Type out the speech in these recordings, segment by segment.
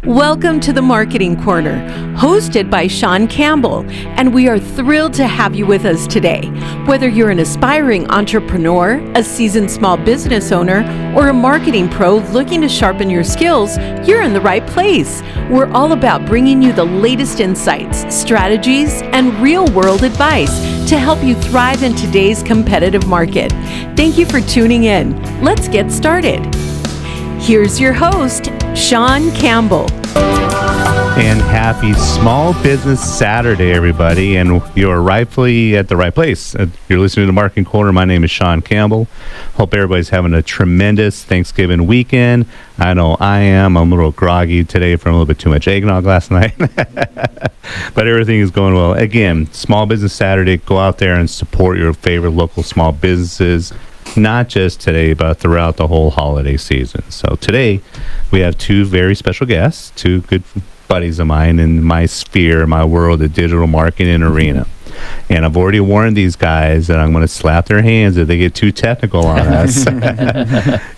Welcome to the Marketing Corner, hosted by Shawn Campbell, and we are thrilled to have you with us today. Whether you're an aspiring entrepreneur, a seasoned small business owner, or a marketing pro looking to sharpen your skills, you're in the right place. We're all about bringing you the latest insights, strategies, and real-world advice to help you thrive in today's competitive market. Thank you for tuning in. Let's get started. Here's your host, Shawn Campbell. And happy Small Business Saturday, everybody. And you're rightfully at the right place. You're listening to the Marketing Corner. My name is Shawn Campbell. Hope everybody's having a tremendous Thanksgiving weekend. I know I am. I'm a little groggy today from a little bit too much eggnog last night. But everything is going well. Again, Small Business Saturday. Go out there and support your favorite local small businesses. Not just today, but throughout the whole holiday season. So today, we have two very special guests, two good buddies of mine in my sphere, my world, the digital marketing arena. And I've already warned these guys that I'm going to slap their hands if they get too technical on us.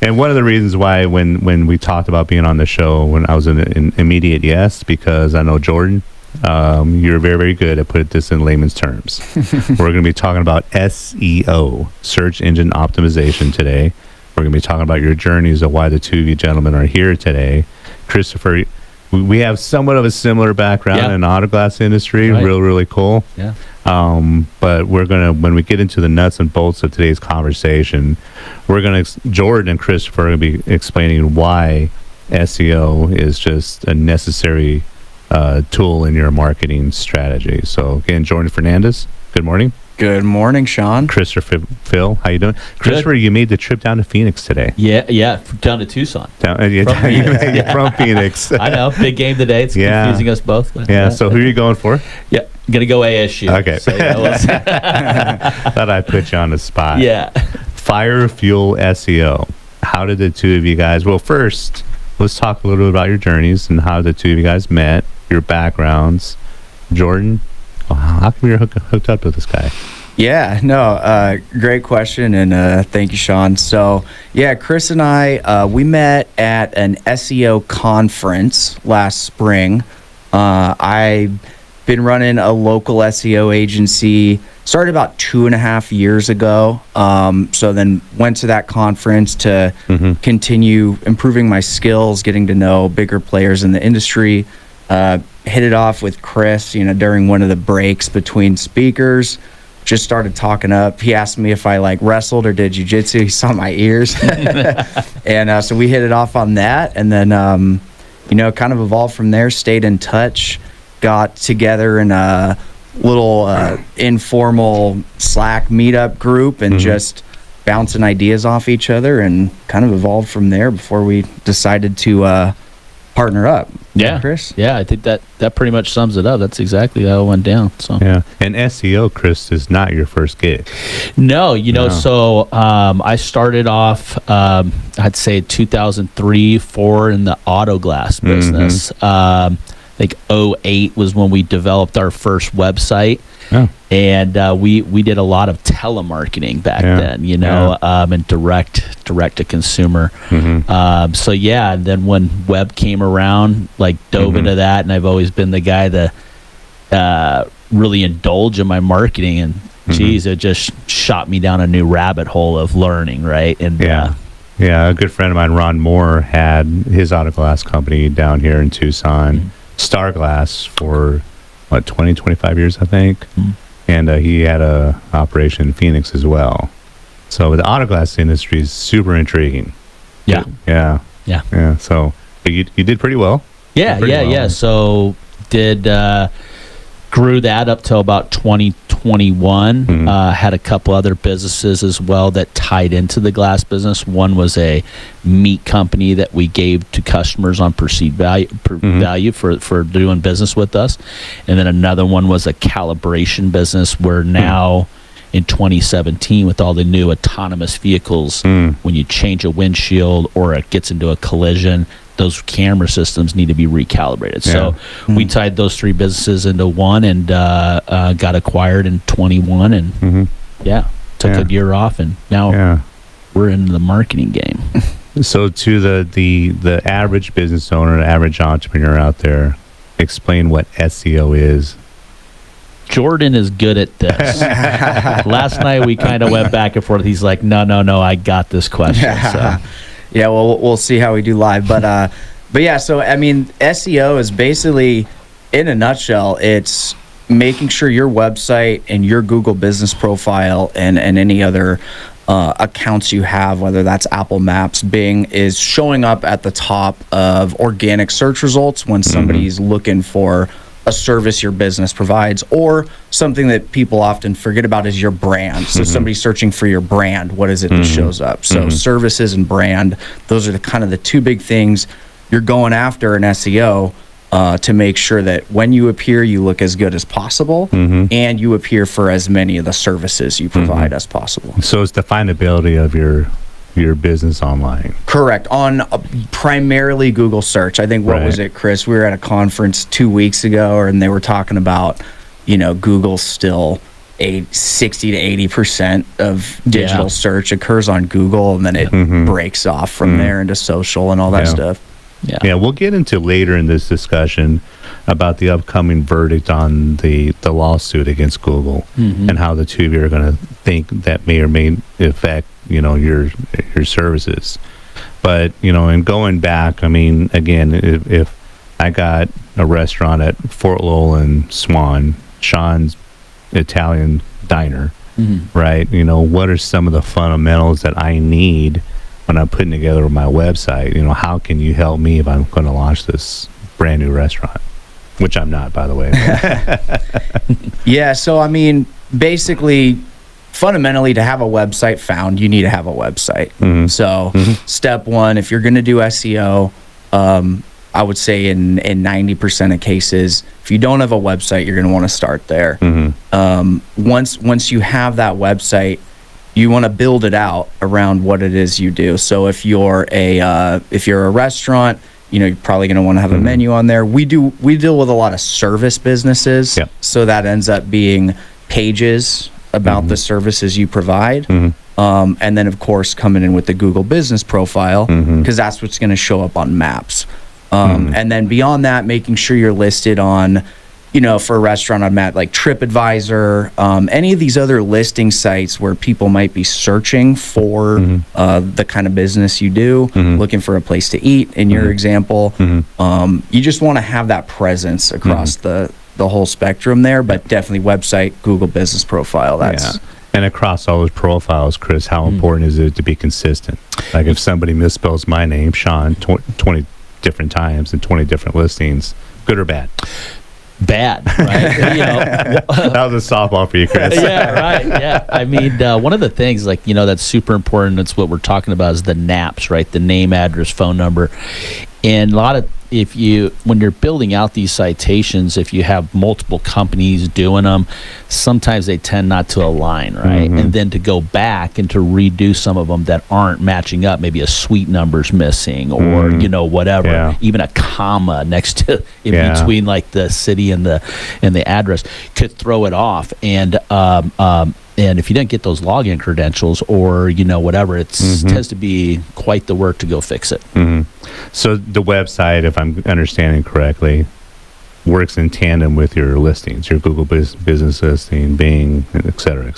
And one of the reasons why when we talked about being on the show, when I was an immediate yes, because I know Jordan, you're very, very good at putting this in layman's terms. We're going to be talking about SEO, search engine optimization today. We're going to be talking about your journeys of why the two of you gentlemen are here today. Christopher, we have somewhat of a similar background in the auto glass industry. Right. Really cool. Yeah. But we're going to, when we get into the nuts and bolts of today's conversation, we're going to, Jordan and Christopher are going to be explaining why SEO is just a necessary tool in your marketing strategy. So again, Jordan Fernandez, good morning. Good morning, Shawn. Christopher, Phil, how you doing? Christopher, you made the trip down to Phoenix today. Yeah, down to Tucson. From Phoenix. From Phoenix. I know, big game today. It's confusing us both. But, so who are you going for? Yeah, gonna go ASU. Okay. So, Thought I'd put you on the spot. Yeah. Fire Fuel SEO. How did the two of you guys, well, first, let's talk a little bit about your journeys and how the two of you guys met, your backgrounds. Jordan, how come you're hooked up with this guy? Yeah, no, great question, and thank you, Shawn. So, Chris and I, we met at an SEO conference last spring. I've been running a local SEO agency, started about 2.5 years ago. So then went to that conference to continue improving my skills, getting to know bigger players in the industry. Hit it off with Chris, during one of the breaks between speakers. Just started talking up. He asked me if I wrestled or did jiu-jitsu. He saw my ears. And so we hit it off on that. And then, kind of evolved from there, stayed in touch, got together in a little informal Slack meetup group and just bouncing ideas off each other and kind of evolved from there before we decided to partner up. Yeah, Chris? Yeah, I think that pretty much sums it up. That's exactly how it went down. So yeah, and SEO, Chris, is not your first gig. No, so I started off, I'd say 2003-04 in the auto glass business. I think 2008 was when we developed our first website. Oh. And we did a lot of telemarketing back then, and direct to consumer. So and then when web came around, dove into that, and I've always been the guy that really indulge in my marketing, and geez, it just shot me down a new rabbit hole of learning, right? And a good friend of mine, Ron Moore, had his auto glass company down here in Tucson, Star Glass, for 25 years, I think. And he had a operation in Phoenix as well. So the auto glass industry is super intriguing. Yeah. So you did pretty well. Yeah. So grew that up till about 2021. Had a couple other businesses as well that tied into the glass business. One was a meat company that we gave to customers on perceived value for doing business with us. And then another one was a calibration business where now in 2017 with all the new autonomous vehicles, when you change a windshield or it gets into a collision, those camera systems need to be recalibrated. So we tied those three businesses into one and got acquired in 21 and took a year off, and now we're in the marketing game. So to the average business owner, the average entrepreneur out there, explain what SEO is. Jordan is good at this. Last night we kind of went back and forth. He's like, no, I got this question. So. Yeah, well, we'll see how we do live. But yeah, so, I mean, SEO is basically, in a nutshell, it's making sure your website and your Google business profile and any other accounts you have, whether that's Apple Maps, Bing, is showing up at the top of organic search results when somebody's looking for a service your business provides, or something that people often forget about is your brand. So somebody's searching for your brand, what is it that shows up? So services and brand, those are the kind of the two big things you're going after in SEO to make sure that when you appear, you look as good as possible and you appear for as many of the services you provide as possible. So it's the findability of your business online. Correct. On primarily Google search. I think, what was it, Chris? We were at a conference 2 weeks ago, and they were talking about, Google's still 60 to 80% of digital search occurs on Google, and then it breaks off from there into social and all that stuff. Yeah, we'll get into later in this discussion about the upcoming verdict on the lawsuit against Google and how the two of you are going to think that may or may affect your services. But in going back, I mean, again, if I got a restaurant at Fort Lowell and Swan, Shawn's Italian diner, right? What are some of the fundamentals that I need when I'm putting together my website? How can you help me if I'm going to launch this brand new restaurant, which I'm not, by the way. Yeah, so I mean, basically, fundamentally, to have a website found, you need to have a website. So step one, if you're going to do SEO, I would say in 90% of cases, if you don't have a website, you're going to want to start there. Once you have that website, you want to build it out around what it is you do. So if you're a restaurant, you're probably going to want to have a menu on there. We deal with a lot of service businesses, so that ends up being pages about the services you provide, and then of course coming in with the Google business profile, because that's what's going to show up on maps. And then beyond that, making sure you're listed on, for a restaurant, I'm at like TripAdvisor, any of these other listing sites where people might be searching for the kind of business you do, looking for a place to eat, in your example. You just want to have that presence across the whole spectrum there, but definitely website, Google business profile. And across all those profiles, Chris, how important is it to be consistent? Like if somebody misspells my name, Shawn, 20 different times and 20 different listings, good or bad? Bad, right? That was a softball for you, Chris. Yeah, right. Yeah, I mean, one of the things that's super important. That's what we're talking about is the NAPs, right? The name, address, phone number, and a lot of when you're building out these citations, if you have multiple companies doing them, sometimes they tend not to align, right? And then to go back and to redo some of them that aren't matching up, maybe a suite number's missing, or whatever, even a comma next to between like the city and the address could throw it off. And if you didn't get those login credentials or whatever, it tends to be quite the work to go fix it. So the website, if I'm understanding correctly, works in tandem with your listings, your Google business listing, Bing, et cetera,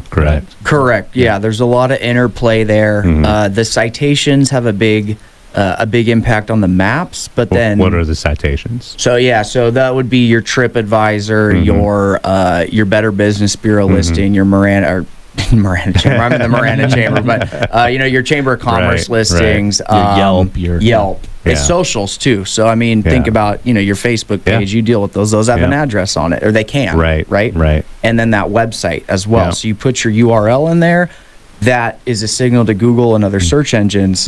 correct? Right. Correct. Yeah, there's a lot of interplay there. The citations have a big impact on the maps, but then what are the citations? So that would be your TripAdvisor, your Better Business Bureau listing, your Miranda Chamber. I'm in the Miranda Chamber, but your Chamber of Commerce listings, your Yelp. It's socials too. So I mean, think about your Facebook page. You deal with those. Those have an address on it, or they can. Right. And then that website as well. So you put your URL in there. That is a signal to Google and other search engines.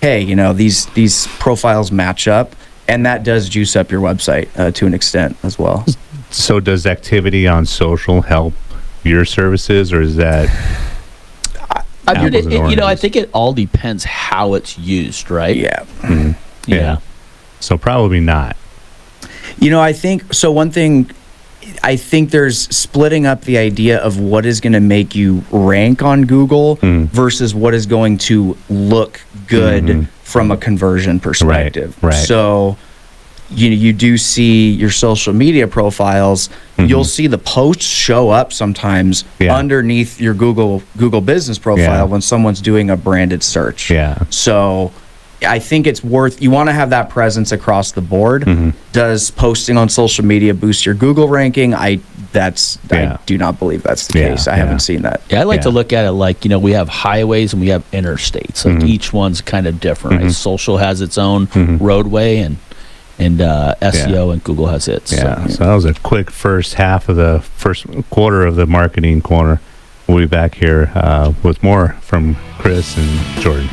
Hey, these profiles match up, and that does juice up your website to an extent as well. So does activity on social help your services, or is that? I mean, I think it all depends how it's used, right? Yeah. So probably not. I think so. One thing I think there's splitting up the idea of what is going to make you rank on Google versus what is going to look good from a conversion perspective. Right. So you do see your social media profiles. You'll see the posts show up sometimes underneath your Google business profile when someone's doing a branded search. Yeah. So I think it's you want to have that presence across the board. Does posting on social media boost your Google ranking? I do not believe that's the case. I haven't seen that. Yeah, I like to look at it like, we have highways and we have interstates. Like each one's kind of different. Right? Social has its own roadway and SEO and Google has its. Yeah. So that was a quick first half of the first quarter of the marketing corner. We'll be back here with more from Chris and Jordan.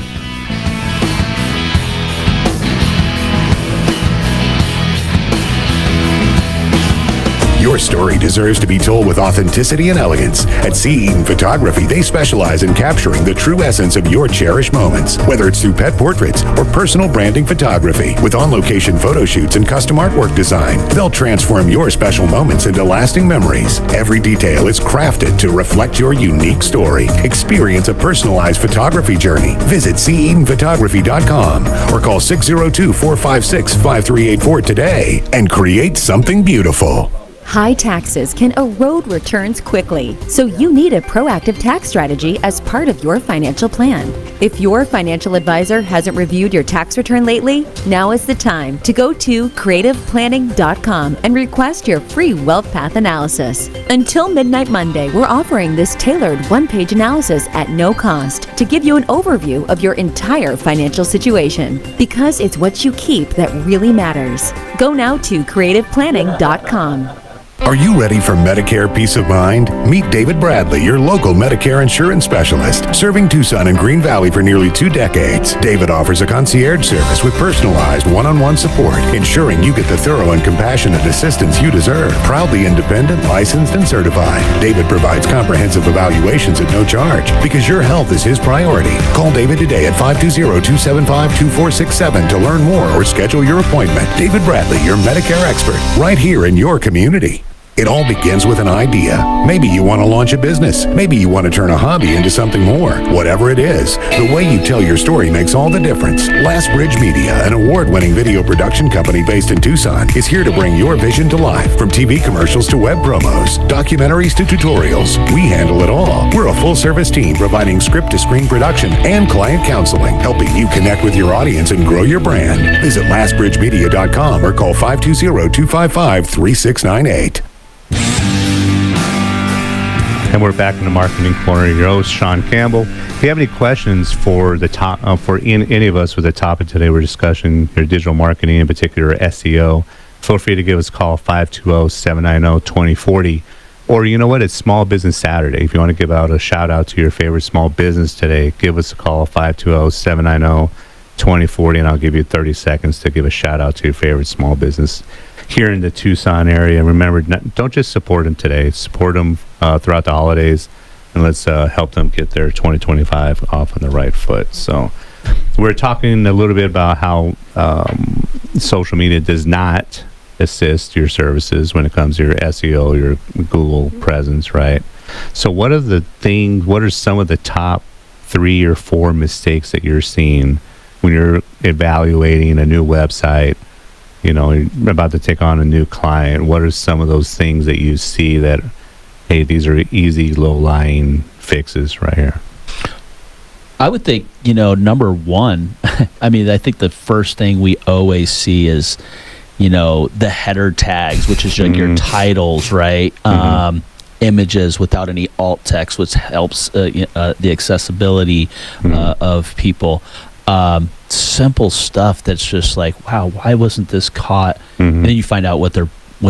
Your story deserves to be told with authenticity and elegance. At C. Eaton Photography, they specialize in capturing the true essence of your cherished moments, whether it's through pet portraits or personal branding photography. With on-location photo shoots and custom artwork design, they'll transform your special moments into lasting memories. Every detail is crafted to reflect your unique story. Experience a personalized photography journey. Visit ceatonphotography.com or call 602-456-5384 today and create something beautiful. High taxes can erode returns quickly, so you need a proactive tax strategy as part of your financial plan. If your financial advisor hasn't reviewed your tax return lately, now is the time to go to creativeplanning.com and request your free wealth path analysis. Until midnight Monday, we're offering this tailored one-page analysis at no cost to give you an overview of your entire financial situation, because it's what you keep that really matters. Go now to creativeplanning.com. Are you ready for Medicare peace of mind? Meet David Bradley, your local Medicare insurance specialist, serving Tucson and Green Valley for nearly 2 decades. David offers a concierge service with personalized one-on-one support, ensuring you get the thorough and compassionate assistance you deserve. Proudly independent, licensed, and certified, David provides comprehensive evaluations at no charge because your health is his priority. Call David today at 520-275-2467 to learn more or schedule your appointment. David Bradley, your Medicare expert, right here in your community. It all begins with an idea. Maybe you want to launch a business. Maybe you want to turn a hobby into something more. Whatever it is, the way you tell your story makes all the difference. Last Bridge Media, an award-winning video production company based in Tucson, is here to bring your vision to life. From TV commercials to web promos, documentaries to tutorials, we handle it all. We're a full-service team providing script-to-screen production and client counseling, helping you connect with your audience and grow your brand. Visit lastbridgemedia.com or call 520-255-3698. And we're back in the marketing corner. Your host, Shawn Campbell. If you have any questions for the any of us with the topic today we're discussing, your digital marketing, in particular SEO, feel free to give us a call, 520-790-2040. Or you know what? It's Small Business Saturday. If you want to give out a shout out to your favorite small business today, give us a call, 520-790-2040, and I'll give you 30 seconds to give a shout out to your favorite small business here in the Tucson area. And remember, don't just support them today. Support them throughout the holidays, and let's help them get their 2025 off on the right foot. So we're talking a little bit about how social media does not assist your services when it comes to your SEO, your Google presence, right? So what are some of the top 3 or 4 mistakes that you're seeing when you're evaluating a new website? You're about to take on a new client. What are some of those things that you see that, hey, these are easy, low-lying fixes right here? I would think, number one, I think the first thing we always see is, the header tags, which is like your titles, right? Images without any alt text, which helps the accessibility of people. Simple stuff that's just like, wow, why wasn't this caught? And then you find out what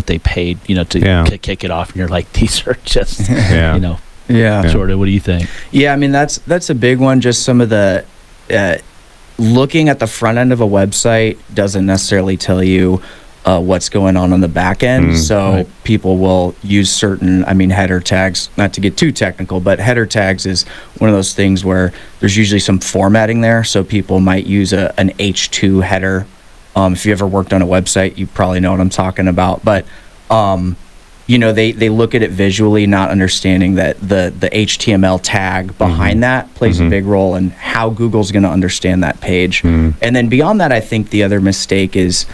they paid, to kick it off, and you're like, these are just, Jordan, what do you think? Yeah, that's a big one. Just some of the looking at the front end of a website doesn't necessarily tell you what's going on the back end. So people will use certain, header tags, not to get too technical, but header tags is one of those things where there's usually some formatting there. So people might use an H2 header. If you ever worked on a website, you probably know what I'm talking about. But they look at it visually, not understanding that the HTML tag behind that plays a big role in how Google's going to understand that page. And then beyond that, I think the other mistake is,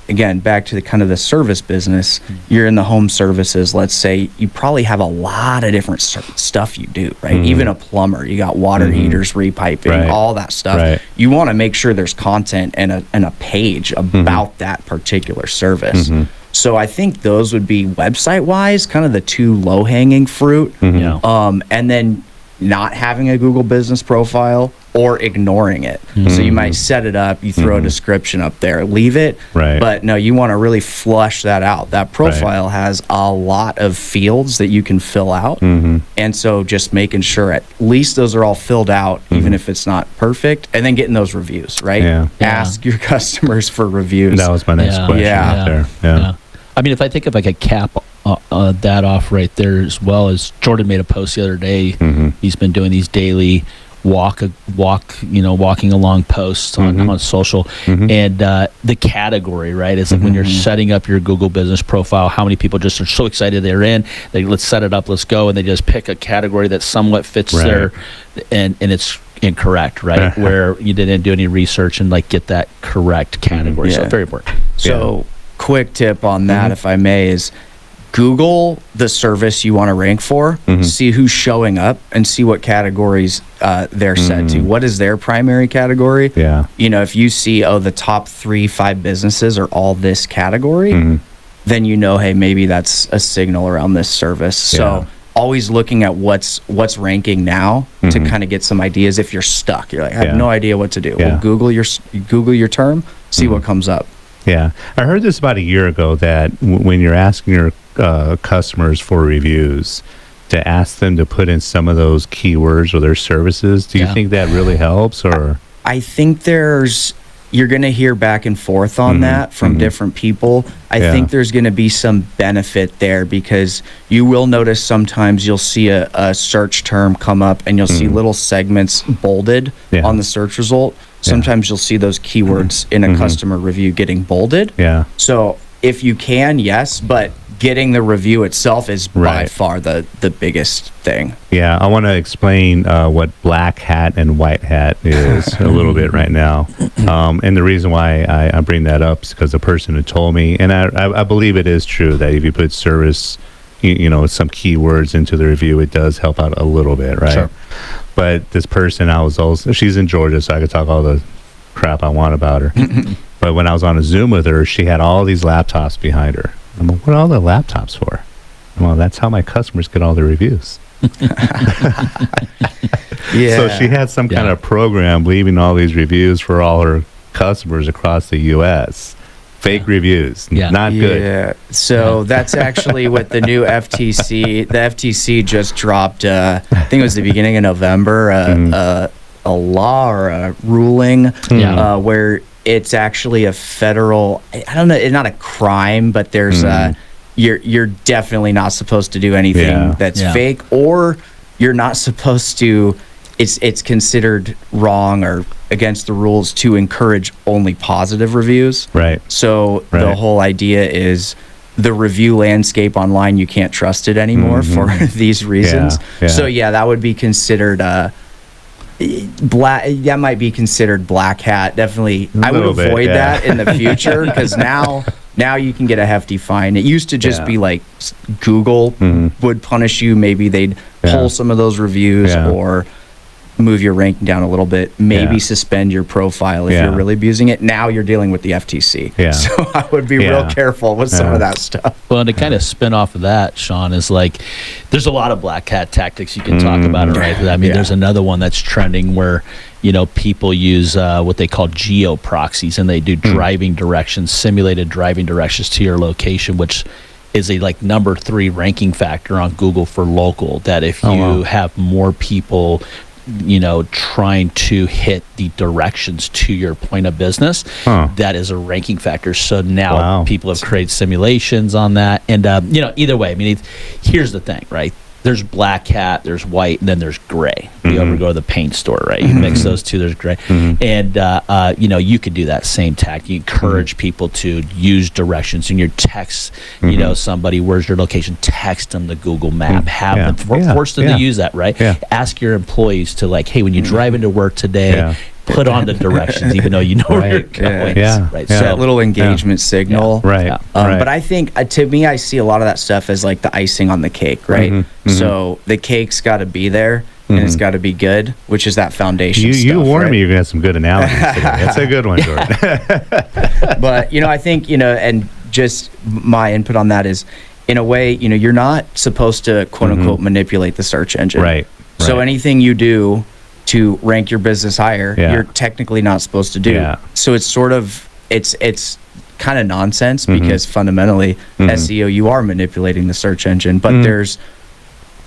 again, back to the kind of the service business, you're in the home services, let's say, you probably have a lot of different stuff you do, right? Even a plumber, you got water heaters, repiping, all that stuff. Right. You want to make sure there's content and a page about that particular service. So I think those would be website-wise kind of the two low-hanging fruit. And then not having a Google business profile or ignoring it. So you might set it up, you throw a description up there, leave it. Right. But no, you want to really flush that out. That profile has a lot of fields that you can fill out. And so just making sure at least those are all filled out, even if it's not perfect, and then getting those reviews, right? Ask your customers for reviews. That was my next question right there. Yeah. I mean, if I think if I could cap that off right there, as well as Jordan made a post the other day, he's been doing these daily walking along posts on social, and the category, right? It's like when you're setting up your Google business profile, how many people just are so excited they're in, let's set it up, let's go, and they just pick a category that somewhat fits their, and it's incorrect, right? Where you didn't do any research and get that correct category. So very important. So quick tip on that, if I may, is Google the service you want to rank for, see who's showing up, and see what categories they're set to. What is their primary category? If you see, the top 3-5 businesses are all this category, then hey, maybe that's a signal around this service. So always looking at what's ranking now to kind of get some ideas. If you're stuck, you're like, I have no idea what to do. Well, Google your term, see what comes up. Yeah, I heard this about a year ago that when you're asking your customers for reviews, to ask them to put in some of those keywords or their services. Do you think that really helps? Or I think you're going to hear back and forth on that from different people. I think there's going to be some benefit there, because you will notice sometimes you'll see a search term come up and you'll see little segments bolded on the search result. Sometimes you'll see those keywords in a customer review getting bolded. So if you can, yes, but getting the review itself is by far the biggest thing. Yeah, I want to explain what black hat and white hat is a little bit right now. And the reason why I bring that up is because the person who told me, and I believe it is true, that if you put service, some keywords into the review, it does help out a little bit, right? Sure. But this person, she's in Georgia, so I could talk all the crap I want about her. But when I was on a Zoom with her, she had all these laptops behind her. I'm like, what are all the laptops for? Well, that's how my customers get all the reviews. So she had some kind of program leaving all these reviews for all her customers across the U.S. Fake reviews, not good. Yeah, so that's actually what the new FTC, the FTC just dropped, I think it was the beginning of November, a law or a ruling where it's actually a federal, I don't know, it's not a crime, but there's you're definitely not supposed to do anything that's fake, or you're not supposed to, it's considered wrong or against the rules to encourage only positive reviews. Right. So the whole idea is the review landscape online, you can't trust it anymore for these reasons. So that would be considered black. That might be considered black hat. Definitely, I would avoid that in the future, because now you can get a hefty fine. It used to just be like Google would punish you. Maybe they'd pull some of those reviews or move your ranking down a little bit, maybe suspend your profile if you're really abusing it. Now you're dealing with the FTC. So I would be real careful with some of that stuff. Well, and to kind of spin off of that, Shawn, is there's a lot of black hat tactics you can talk about it, right? I mean, there's another one that's trending where, people use what they call geo proxies, and they do driving directions, simulated driving directions to your location, which is a number 3 ranking factor on Google for local, that if you have more people trying to hit the directions to your point of business, that is a ranking factor. So now people have created simulations on that. And, either way, I mean, here's the thing, right? there's black hat, there's white, and then there's gray. You ever go to the paint store, right? You mix those two, there's gray. And, you could do that same tack. You encourage people to use directions in your text, somebody, where's your location? Text them the Google map, have them, force them to use that, right? Yeah. Ask your employees to hey, when you drive into work today, put on the directions, even though you know where you're going. Right. So that little engagement signal. Right. But I think, to me, I see a lot of that stuff as like the icing on the cake, right? So the cake's got to be there, and it's got to be good, which is that foundation stuff. You warned me you're going to have some good analogies today. That's a good one, Jordan. But, I think, and just my input on that is, in a way, you're not supposed to, quote unquote, manipulate the search engine. Right. So anything you do to rank your business higher, you're technically not supposed to do. Yeah. So it's sort of, it's kind of nonsense because fundamentally SEO, you are manipulating the search engine, but there's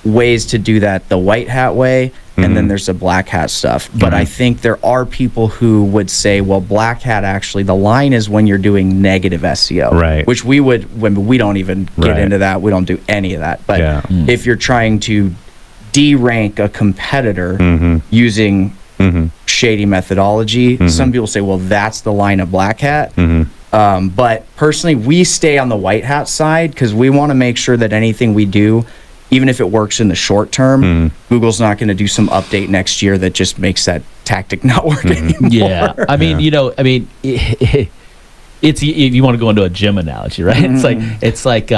ways to do that the white hat way, and then there's the black hat stuff. But I think there are people who would say, well, black hat, actually, the line is when you're doing negative SEO, right? Which we don't even get into that. We don't do any of that. But if you're trying to de-rank a competitor using shady methodology, some people say, well, that's the line of black hat. But personally, we stay on the white hat side because we want to make sure that anything we do, even if it works in the short term, Google's not going to do some update next year that just makes that tactic not work anymore. Yeah. It's, if you want to go into a gym analogy, right? It's like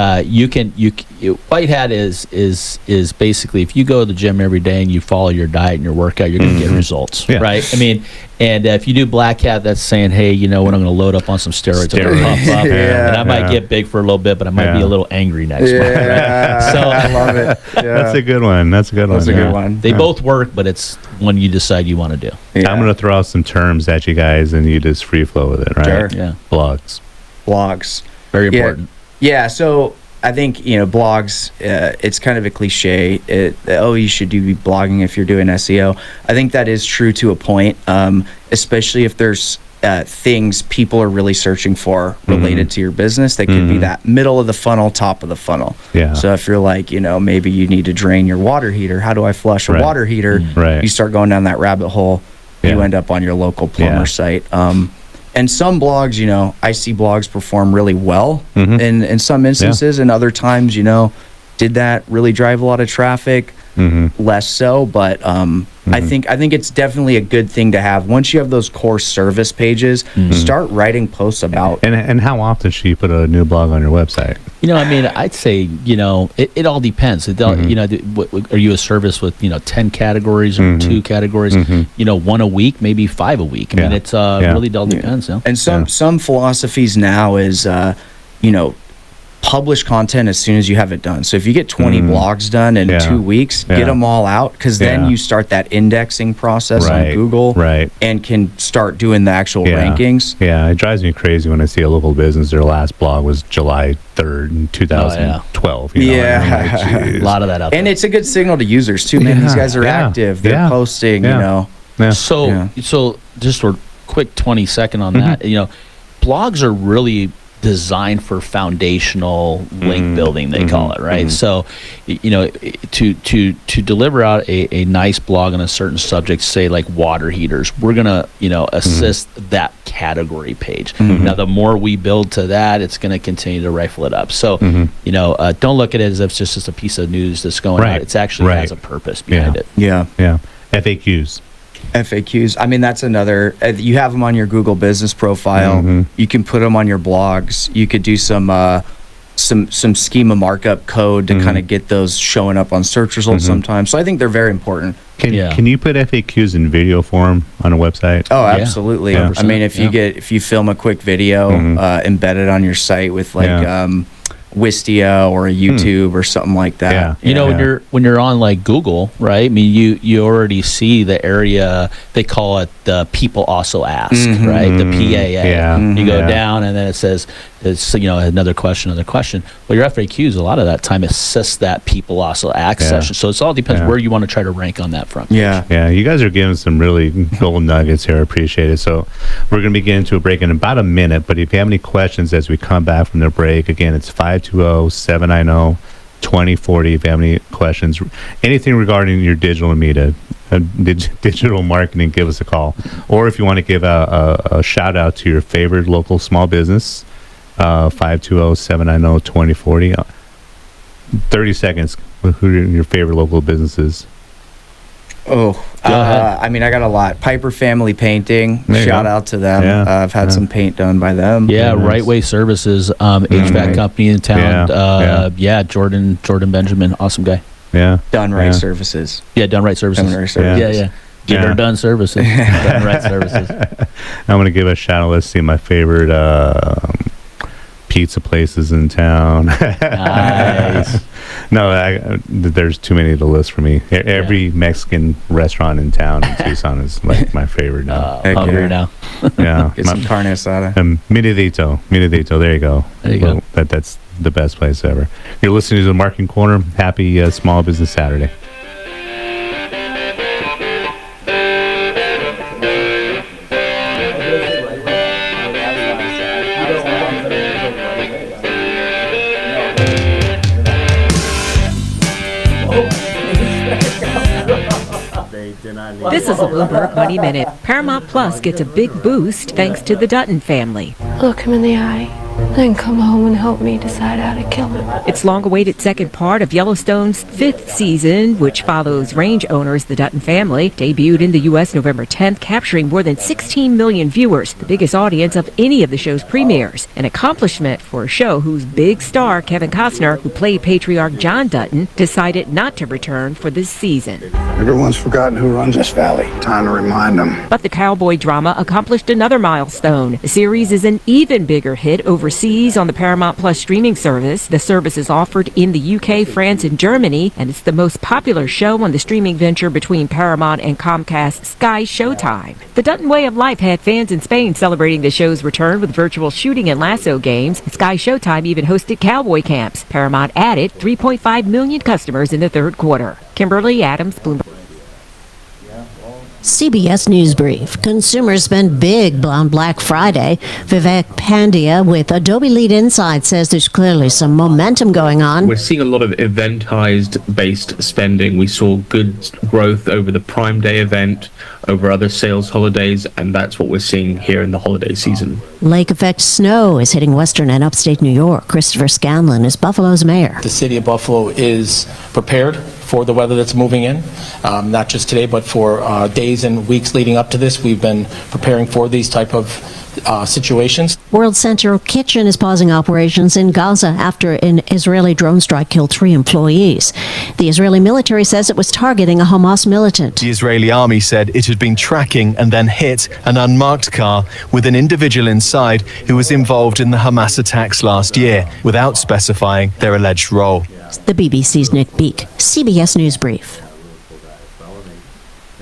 white hat is basically, if you go to the gym every day and you follow your diet and your workout, you're going to get results, right? And if you do black hat, that's saying, hey, when I'm going to load up on some steroids, I'm going to pump up, and I might get big for a little bit, but I might be a little angry next month, right? So I love it. That's a good one. That's a good one. They both work, but it's when you decide you want to do. I'm going to throw out some terms at you guys, and you just free flow with it, right? Sure. Yeah. Blogs. Very important. Yeah. So I think, blogs, it's kind of a cliche. You should be blogging if you're doing SEO. I think that is true to a point, especially if there's things people are really searching for related to your business. They could be that middle of the funnel, top of the funnel. Yeah. So if you're like, maybe you need to drain your water heater. How do I flush a water heater? Right. You start going down that rabbit hole. You end up on your local plumber site. And some blogs, I see blogs perform really well in some instances, and other times, did that really drive a lot of traffic? Less so, but I think it's definitely a good thing to have. Once you have those core service pages, start writing posts about. And how often should you put a new blog on your website? I'd say, it all depends. Are you a service with 10 categories or 2 categories? 1 a week, maybe 5 a week. It's really all depends. And some philosophies now is publish content as soon as you have it done. So if you get 20 blogs done in 2 weeks, get them all out, because then you start that indexing process on Google, and can start doing the actual rankings. Yeah, it drives me crazy when I see a local business, their last blog was July 3rd in 2012. A lot of that out there. And it's a good signal to users too, man. These guys are active. They're posting, So just a quick 20-second on that. Blogs are really designed for foundational link building, they call it, right? So to deliver out a nice blog on a certain subject, say like water heaters, we're gonna assist that category page. Now the more we build to that, it's gonna continue to rifle it up. So don't look at it as if it's just a piece of news that's going out. It's actually has a purpose behind it. FAQs. That's another. You have them on your Google business profile. You can put them on your blogs. You could do some schema markup code to kind of get those showing up on search results sometimes. So I think they're very important. Can you put FAQs in video form on a website? Oh, absolutely. If you film a quick video embedded on your site with Wistia or a YouTube or something like that. When you're on like Google, right? You already see the area, they call it the people also ask, right? The PAA. You go down and then it says another question. Well, your FAQs a lot of that time assists that people also ask session. So it all depends where you want to try to rank on that front page. You guys are giving some really gold nuggets here. I appreciate it. So we're going to be getting to a break in about a minute, but if you have any questions as we come back from the break, again, it's 520-790 2040 if you have any questions. Anything regarding your digital media, digital marketing, give us a call. Or if you want to give a shout out to your favorite local small business, 520-790-2040. 30 seconds. Who are your favorite local businesses? I mean, I got a lot. Piper Family Painting. Shout out to them. Yeah, I've had some paint done by them. Yeah, Nice. Right Way Services, HVAC company in town. Jordan Benjamin, awesome guy. Yeah. Done Right Services. Yeah, Done Right Services. Done Right Services. Yeah. Get her done services. Done Right Services. I'm going to give a shout out. Let's see my favorite pizza places in town. Nice. No, there's too many to list for me. Every Mexican restaurant in town in Tucson is like my favorite now. Hungry now. Yeah. Get some carne asada. Miradito. There you go. There you go. That's the best place ever. You're listening to the Marketing Corner. Happy Small Business Saturday. This is a Bloomberg Money Minute. Paramount Plus gets a big boost thanks to the Dutton family. Look him in the eye, then come home and help me decide how to kill him. It's long-awaited second part of Yellowstone's 5th season, which follows range owners the Dutton family, debuted in the U.S. November 10th, capturing more than 16 million viewers, the biggest audience of any of the show's premieres. An accomplishment for a show whose big star, Kevin Costner, who played patriarch John Dutton, decided not to return for this season. Everyone's forgotten who runs this valley. Time to remind them. But the cowboy drama accomplished another milestone. The series is an even bigger hit overseas on the Paramount Plus streaming service. The service is offered in the UK, France, and Germany, and it's the most popular show on the streaming venture between Paramount and Comcast Sky Showtime. The Dutton Way of Life had fans in Spain celebrating the show's return with virtual shooting and lasso games. Sky Showtime even hosted cowboy camps. Paramount added 3.5 million customers in the third quarter. Kimberly Adams, Bloomberg. CBS News Brief. Consumers spent big on Black Friday. Vivek Pandya with Adobe Lead Insight says there's clearly some momentum going on. We're seeing a lot of eventized based spending. We saw good growth over the Prime Day event, over other sales holidays, and that's what we're seeing here in the holiday season. Lake effect snow is hitting western and upstate New York. Christopher Scanlon is Buffalo's mayor. The city of Buffalo is prepared for the weather that's moving in, not just today, but for days and weeks leading up to this. We've been preparing for these type of situations. World Central Kitchen is pausing operations in Gaza after an Israeli drone strike killed 3 employees. The Israeli military says it was targeting a Hamas militant. The Israeli army said it had been tracking and then hit an unmarked car with an individual inside who was involved in the Hamas attacks last year, without specifying their alleged role. The BBC's Nick Beak, CBS News Brief.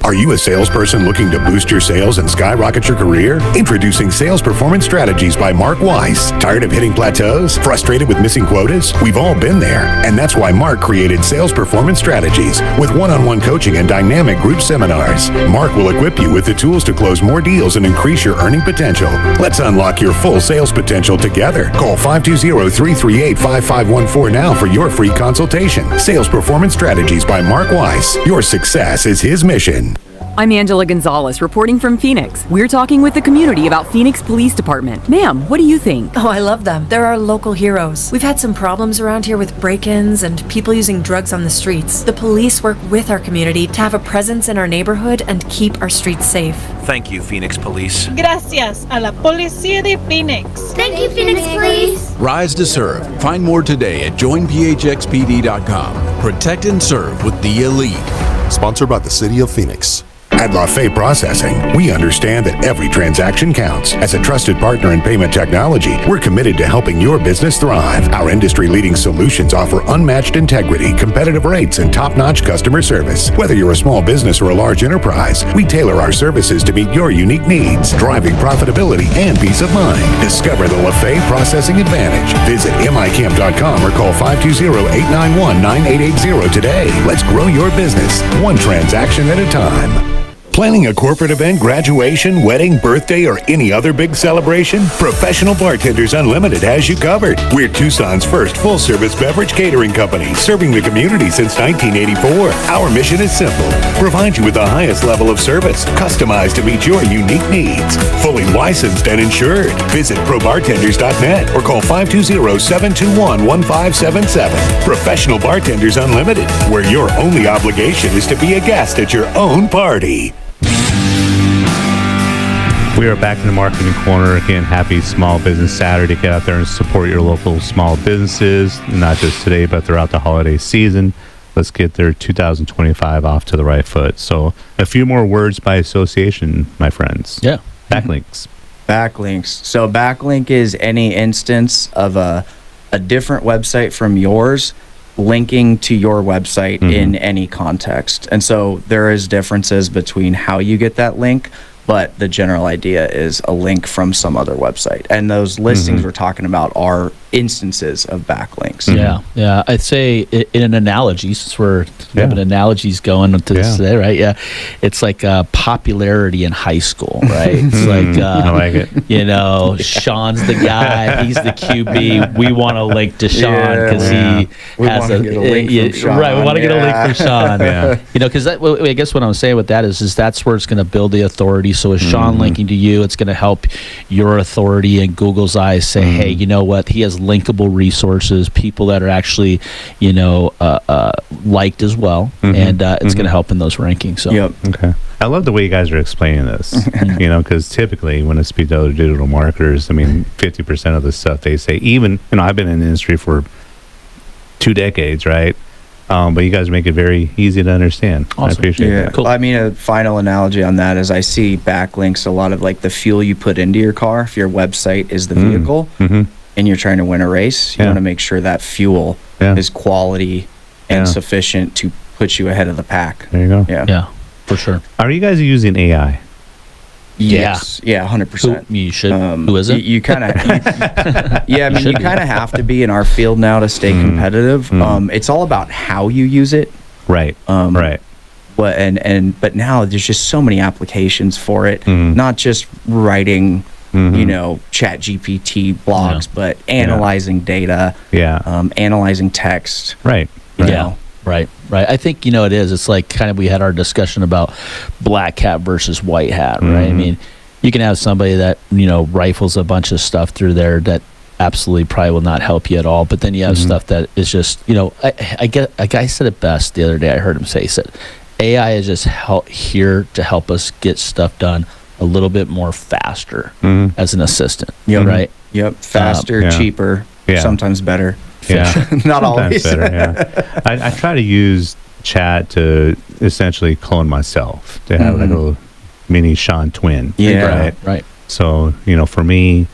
Are you a salesperson looking to boost your sales and skyrocket your career? Introducing Sales Performance Strategies by Mark Weiss. Tired of hitting plateaus? Frustrated with missing quotas? We've all been there. And that's why Mark created Sales Performance Strategies with one-on-one coaching and dynamic group seminars. Mark will equip you with the tools to close more deals and increase your earning potential. Let's unlock your full sales potential together. Call 520-338-5514 now for your free consultation. Sales Performance Strategies by Mark Weiss. Your success is his mission. I'm Angela Gonzalez, reporting from Phoenix. We're talking with the community about Phoenix Police Department. Ma'am, what do you think? Oh, I love them. They're our local heroes. We've had some problems around here with break-ins and people using drugs on the streets. The police work with our community to have a presence in our neighborhood and keep our streets safe. Thank you, Phoenix Police. Gracias a la Policía de Phoenix. Thank you, Phoenix Police. Rise to serve. Find more today at joinphxpd.com. Protect and serve with the elite. Sponsored by the City of Phoenix. At LaFay Processing, we understand that every transaction counts. As a trusted partner in payment technology, we're committed to helping your business thrive. Our industry-leading solutions offer unmatched integrity, competitive rates, and top-notch customer service. Whether you're a small business or a large enterprise, we tailor our services to meet your unique needs, driving profitability and peace of mind. Discover the LaFay Processing Advantage. Visit micamp.com or call 520-891-9880 today. Let's grow your business, one transaction at a time. Planning a corporate event, graduation, wedding, birthday, or any other big celebration? Professional Bartenders Unlimited has you covered. We're Tucson's first full-service beverage catering company, serving the community since 1984. Our mission is simple: provide you with the highest level of service, customized to meet your unique needs. Fully licensed and insured. Visit probartenders.net or call 520-721-1577. Professional Bartenders Unlimited, where your only obligation is to be a guest at your own party. We are back in the marketing corner again. Happy Small Business Saturday. Get out there and support your local small businesses, not just today, but throughout the holiday season. Let's get their 2025 off to the right foot. So a few more words by association, my friends. Yeah. Backlinks. Backlinks. So backlink is any instance of a different website from yours linking to your website in any context. And so there is differences between how you get that link, but the general idea is a link from some other website. And those listings we're talking about are instances of backlinks. Yeah. I'd say in an analogy, since we're having analogies going into this today, right? Yeah. It's like popularity in high school, right? It's like, I like it. You know, Sean's the guy, he's the QB. We want to link to Sean because he has a link from Sean. Right, we want to get a link from Sean. You know, because I guess what I'm saying with that is that's where it's going to build the authority. So with Sean linking to you, it's going to help your authority in Google's eyes say, hey, you know what? He has linkable resources, people that are actually, you know, liked as well. And it's going to help in those rankings. So, Okay. I love the way you guys are explaining this, you know, because typically when I speak to other digital marketers, I mean, 50% of the stuff they say, even, you know, I've been in the industry for 2 decades, right? But you guys make it very easy to understand. Awesome. I appreciate that. Cool. I mean, a final analogy on that is I see backlinks a lot of like the fuel you put into your car. If your website is the vehicle and you're trying to win a race, you want to make sure that fuel is quality and sufficient to put you ahead of the pack. There you go. Yeah, for sure. Are you guys using AI? Yes. Yeah, 100%. You should. Who is it? You kind of, yeah, I mean, you kind of have to be in our field now to stay competitive. It's all about how you use it. Right. Right. But now there's just so many applications for it, not just writing, you know, chat GPT blogs, but analyzing data, analyzing text. Right. You know. Right. I think, you know, it's like kind of we had our discussion about black hat versus white hat, right? I mean, you can have somebody that, you know, rifles a bunch of stuff through there that absolutely probably will not help you at all. But then you have stuff that is just, you know, I get a guy said it best the other day. I heard him say, he said, AI is just here to help us get stuff done a little bit more faster as an assistant, right? Yep. Faster, cheaper, sometimes better. Yeah. Not always. Better, I try to use chat to essentially clone myself, to have like a little mini Sean twin. Right. So, you know, for me,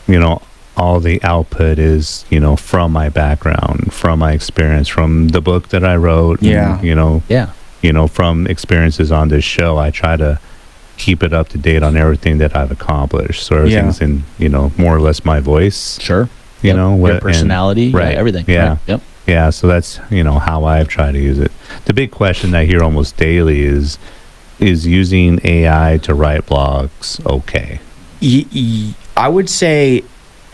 you know, all the output is, you know, from my background, from my experience, from the book that I wrote. And, you know, from experiences on this show, I try to keep it up to date on everything that I've accomplished. So everything's in, you know, more or less my voice. Sure. You know, your personality, everything. Yeah. Right. Yeah. So that's, you know, how I've tried to use it. The big question I hear almost daily is using AI to write blogs okay? I would say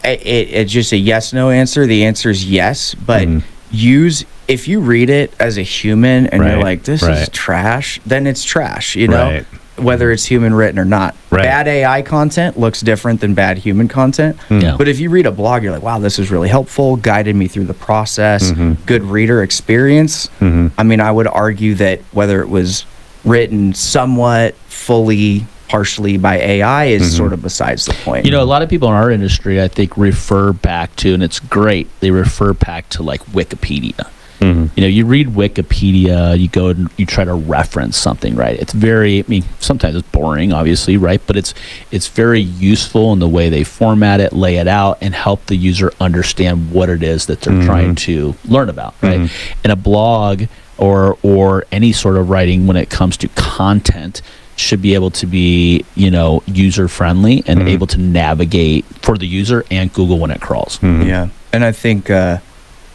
it's just a yes/no answer. The answer is yes, but if you read it as a human and you're like, this is trash, then it's trash, you know? Whether it's human written or not. Bad AI content looks different than bad human content. But if you read a blog, you're like, wow, this is really helpful, guided me through the process, good reader experience. I mean, I would argue that whether it was written somewhat, fully, partially by AI is sort of besides the point. You know, a lot of people in our industry, I think, refer back to, and it's great, they refer back to like Wikipedia. You know, you read Wikipedia, you go and you try to reference something, right? It's very, I mean, sometimes it's boring, obviously, right? But it's very useful in the way they format it, lay it out, and help the user understand what it is that they're trying to learn about, right? And a blog or any sort of writing when it comes to content should be able to be, you know, user friendly and able to navigate for the user and Google when it crawls. Yeah. And I think, I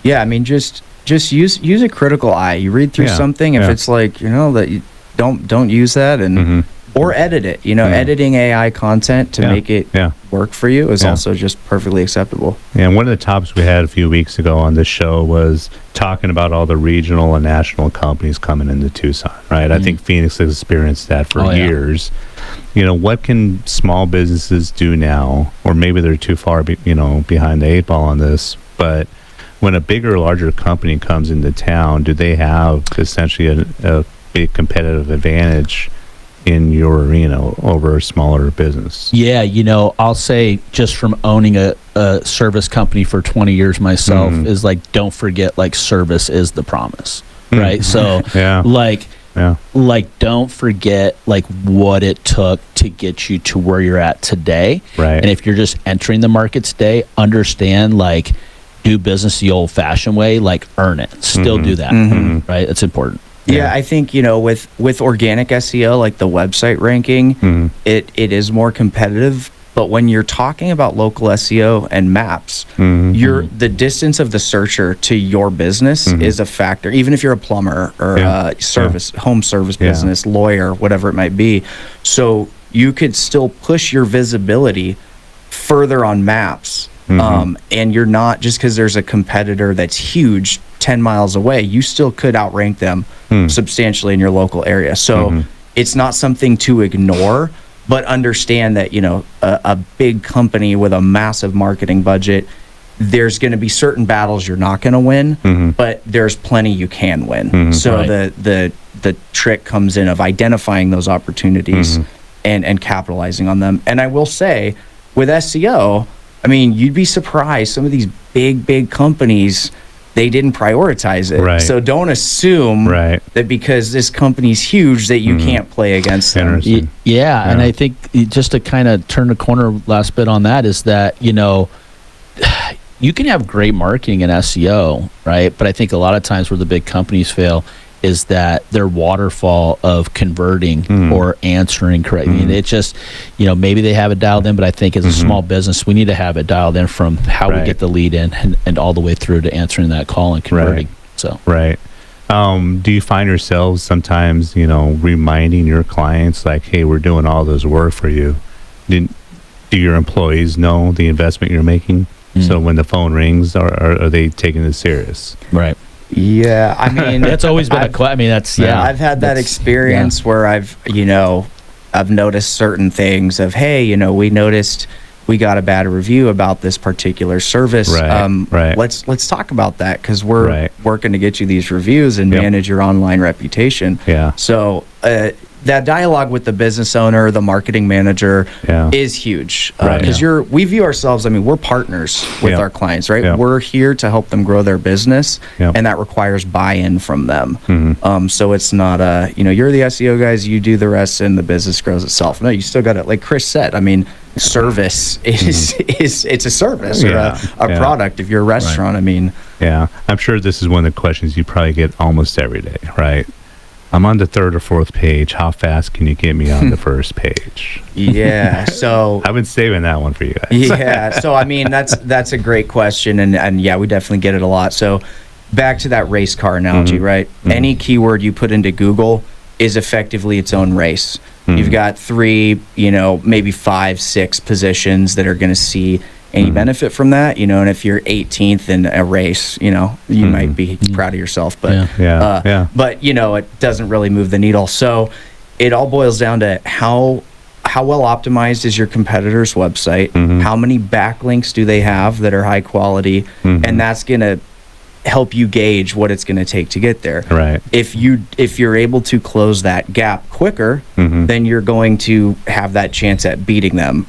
mean, just use a critical eye. You read through something, if it's like, you know, that don't use that, and or edit it. Editing AI content to make it work for you is also just perfectly acceptable. Yeah, and one of the topics we had a few weeks ago on this show was talking about all the regional and national companies coming into Tucson, right? I think Phoenix has experienced that for years. What can small businesses do now? Or maybe they're too far, behind the 8 ball on this, but when a bigger, larger company comes into town, do they have essentially a big competitive advantage in your arena over a smaller business? Yeah, I'll say, just from owning a service company for 20 years myself, is like, don't forget, like, service is the promise, right? So don't forget, like, what it took to get you to where you're at today. Right. And if you're just entering the market today, understand, like, do business the old fashioned way, like, earn it. Still do that, right? It's important. Yeah, I think, with organic SEO, like the website ranking, it is more competitive. But when you're talking about local SEO and maps, the distance of the searcher to your business is a factor. Even if you're a plumber or home service business, lawyer, whatever it might be. So you could still push your visibility further on maps. And you're not, just because there's a competitor that's huge 10 miles away, you still could outrank them substantially in your local area. So it's not something to ignore, but understand that, a big company with a massive marketing budget, there's going to be certain battles you're not going to win, but there's plenty you can win. So the trick comes in of identifying those opportunities and capitalizing on them. And I will say, with SEO, I mean, you'd be surprised. Some of these big companies, they didn't prioritize it. Right. So don't assume that because this company's huge that you can't play against them. Yeah, and I think just to kind of turn the corner last bit on that is that, you can have great marketing in SEO, right? But I think a lot of times where the big companies fail is that their waterfall of converting or answering correctly. And it just, maybe they have it dialed in, but I think as a small business, we need to have it dialed in from how we get the lead in and all the way through to answering that call and converting. So do you find yourselves sometimes, reminding your clients, like, hey, we're doing all this work for you? Do your employees know the investment you're making? So when the phone rings, are they taking it serious? Right. Yeah, I mean, that's always been I've had that experience where I've noticed certain things of, hey, we noticed we got a bad review about this particular service. Let's talk about that, because we're working to get you these reviews and manage your online reputation. So that dialogue with the business owner, the marketing manager, is huge, because we view ourselves, we're partners with our clients, right? We're here to help them grow their business, and that requires buy-in from them. So it's not you're the SEO guys, you do the rest, and the business grows itself. No, you still got to, like Chris said, service is it's a service or a product. If you're a restaurant, I'm sure this is one of the questions you probably get almost every day, right? I'm on the 3rd or 4th page. How fast can you get me on the first page? Yeah, so I've been saving that one for you guys. Yeah, so that's a great question, and yeah, we definitely get it a lot. So back to that race car analogy, right? Any keyword you put into Google is effectively its own race. You've got 3, maybe 5, 6 positions that are going to see any benefit from that, and if you're 18th in a race, you might be proud of yourself, but but it doesn't really move the needle. So it all boils down to how well optimized is your competitor's website, how many backlinks do they have that are high quality, and that's going to help you gauge what it's going to take to get there. Right. If you're able to close that gap quicker, then you're going to have that chance at beating them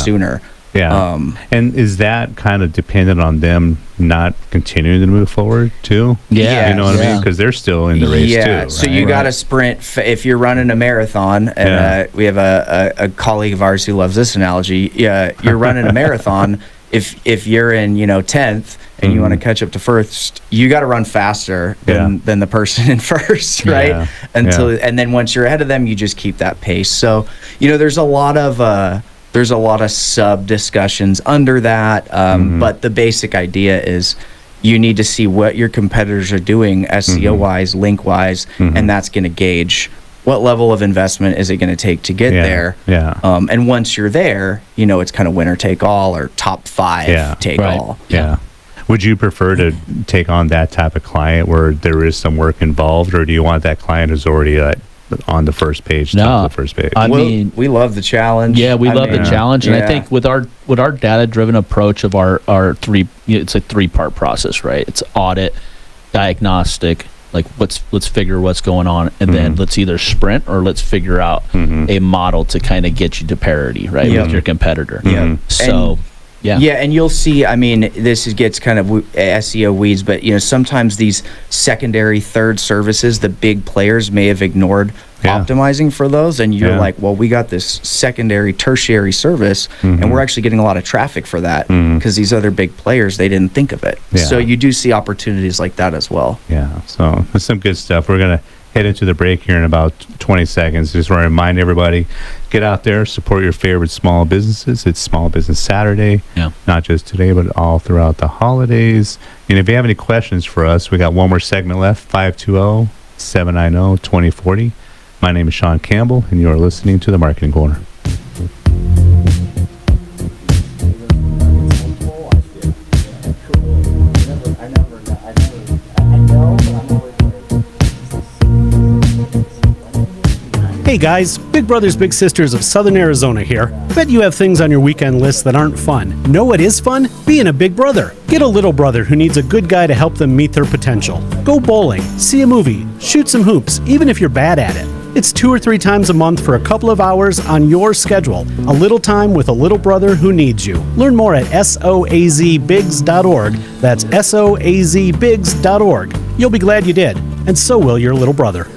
sooner. Yeah. And is that kind of dependent on them not continuing to move forward too? Yeah. You know what I mean? Because they're still in the race too. Right? So you got to sprint. If you're running a marathon, and we have a colleague of ours who loves this analogy. Yeah, you're running a marathon. If you're in 10th and you want to catch up to first, you got to run faster than the person in first, right? And then once you're ahead of them, you just keep that pace. So there's a lot of sub discussions under that, but the basic idea is you need to see what your competitors are doing SEO wise, link wise, and that's going to gauge what level of investment is it going to take to get there? Yeah. And once you're there, it's kind of winner take all or top 5 take all. Yeah. Would you prefer to take on that type of client where there is some work involved, or do you want that client who's already on the first page, top of the first page? I mean, we love the challenge. Yeah, we love the challenge, and I think with our data-driven approach of our it's a 3-part process, right? It's audit, diagnostic, like let's figure what's going on, and then let's either sprint or let's figure out a model to kind of get you to parity, right, with your competitor. So. Yeah, and you'll see, this gets kind of SEO weeds, but, sometimes these secondary, third services, the big players may have ignored optimizing for those, and you're like, well, we got this secondary, tertiary service, and we're actually getting a lot of traffic for that because these other big players, they didn't think of it. So you do see opportunities like that as well. Yeah, so that's some good stuff. We're going to head into the break here in about 20 seconds. Just want to remind everybody, get out there, support your favorite small businesses. It's Small Business Saturday, not just today, but all throughout the holidays. And if you have any questions for us, we got one more segment left, 520-790-2040. My name is Shawn Campbell, and you are listening to The Marketing Corner. Hey guys, Big Brothers Big Sisters of Southern Arizona here. Bet you have things on your weekend list that aren't fun. Know what is fun? Being a big brother. Get a little brother who needs a good guy to help them meet their potential. Go bowling, see a movie, shoot some hoops, even if you're bad at it. It's 2 or 3 times a month for a couple of hours on your schedule. A little time with a little brother who needs you. Learn more at soazbigs.org. That's soazbigs.org. You'll be glad you did, and so will your little brother.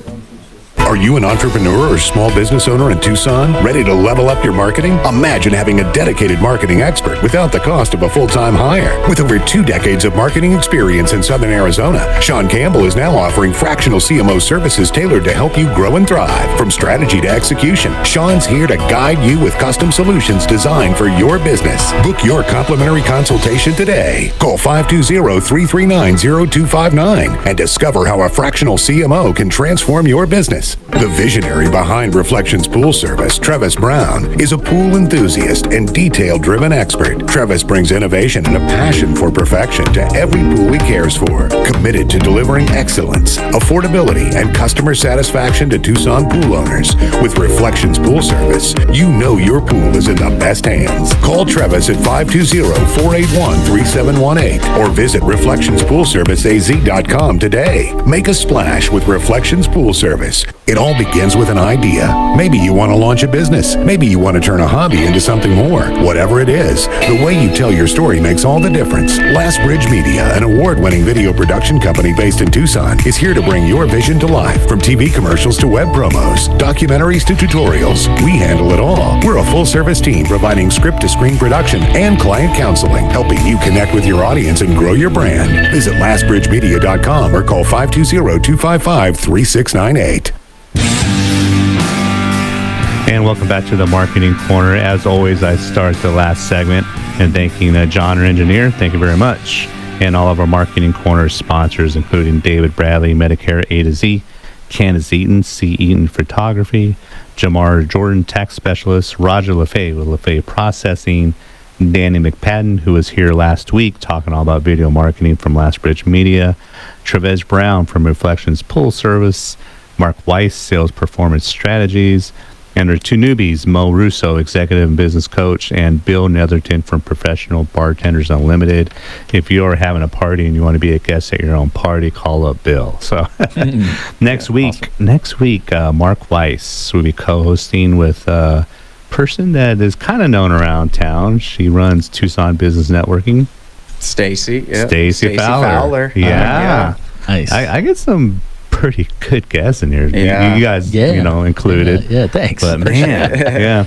Are you an entrepreneur or small business owner in Tucson? Ready to level up your marketing? Imagine having a dedicated marketing expert without the cost of a full-time hire. With over 2 decades of marketing experience in Southern Arizona, Shawn Campbell is now offering fractional CMO services tailored to help you grow and thrive. From strategy to execution, Shawn's here to guide you with custom solutions designed for your business. Book your complimentary consultation today. Call 520-339-0259 and discover how a fractional CMO can transform your business. The visionary behind Reflections Pool Service, Travis Brown, is a pool enthusiast and detail-driven expert. Travis brings innovation and a passion for perfection to every pool he cares for. Committed to delivering excellence, affordability, and customer satisfaction to Tucson pool owners. With Reflections Pool Service, you know your pool is in the best hands. Call Travis at 520-481-3718 or visit reflectionspoolserviceaz.com today. Make a splash with Reflections Pool Service. It all begins with an idea. Maybe you want to launch a business. Maybe you want to turn a hobby into something more. Whatever it is, the way you tell your story makes all the difference. Last Bridge Media, an award-winning video production company based in Tucson, is here to bring your vision to life. From TV commercials to web promos, documentaries to tutorials, we handle it all. We're a full-service team providing script-to-screen production and client counseling, helping you connect with your audience and grow your brand. Visit lastbridgemedia.com or call 520-255-3698. And welcome back to the Marketing Corner. As always, I start the last segment and thanking John, our engineer. Thank you very much. And all of our Marketing Corner sponsors, including David Bradley, Medicare A to Z, Candace Eaton, C. Eaton Photography, Jamar Jordan, Tax Specialist, Roger LaFay with LaFay Processing, Danny McPadden, who was here last week talking all about video marketing from Last Bridge Media, Travis Brown from Reflections Pool Service, Mark Weiss, Sales Performance Strategies, and our 2 newbies, Mo Russo, Executive and Business Coach, and Bill Netherton from Professional Bartenders Unlimited. If you're having a party and you want to be a guest at your own party, call up Bill. So next week, Mark Weiss will be co-hosting with a person that is kind of known around town. She runs Tucson Business Networking. Stacy Fowler. Yeah. Nice. I get some pretty good guests in here. Yeah. You guys, included. Yeah, thanks. But man, yeah.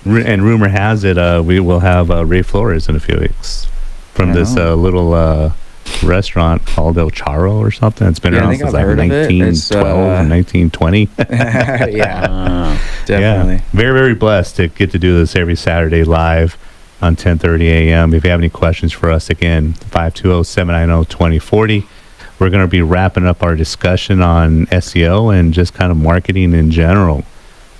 And rumor has it we will have Ray Flores in a few weeks from this little restaurant called El Charro or something. It's been around since like 1912 and 1920. Definitely. Yeah. Very, very blessed to get to do this every Saturday live on 10:30 a.m. If you have any questions for us, again, 520-790-2040. we're going to be wrapping up our discussion on SEO and just kind of marketing in general.